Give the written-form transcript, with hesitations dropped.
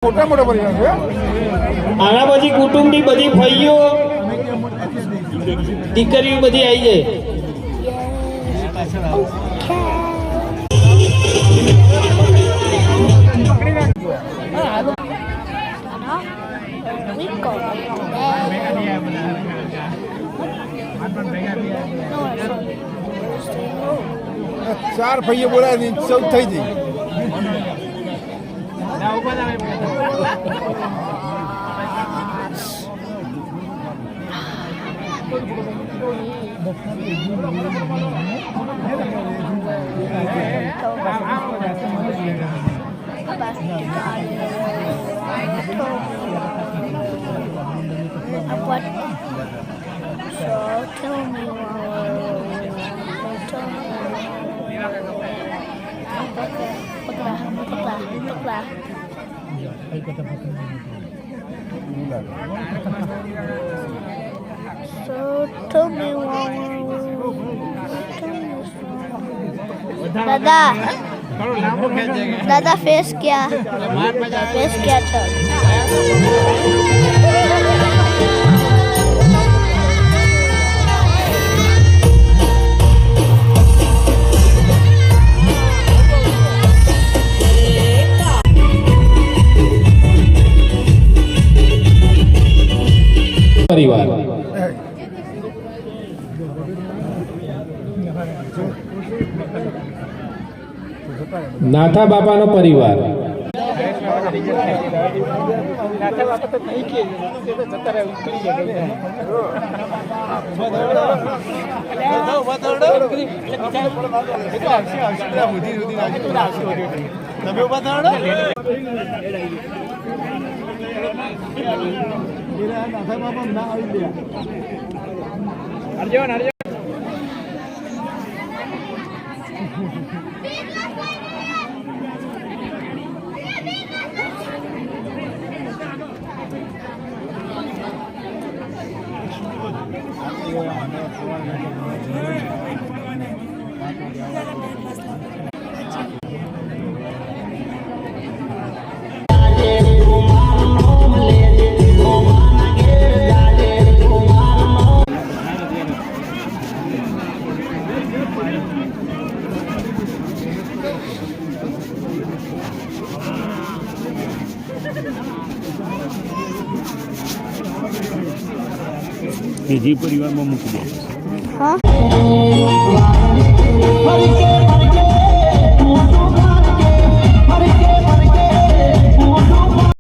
મોટા મોટા પરિવાર છે આના પછી કુટુંબની બધી ભાઈઓ દીકરીઓ બધી આવી જાય. ચાર ભાઈઓ બોલાવી 14 થઈ ગઈ. What? So tell me दादा फेस क्या था परिवार नाथा बापा नो परिवार जी परिवार में मूकी दे. हाँ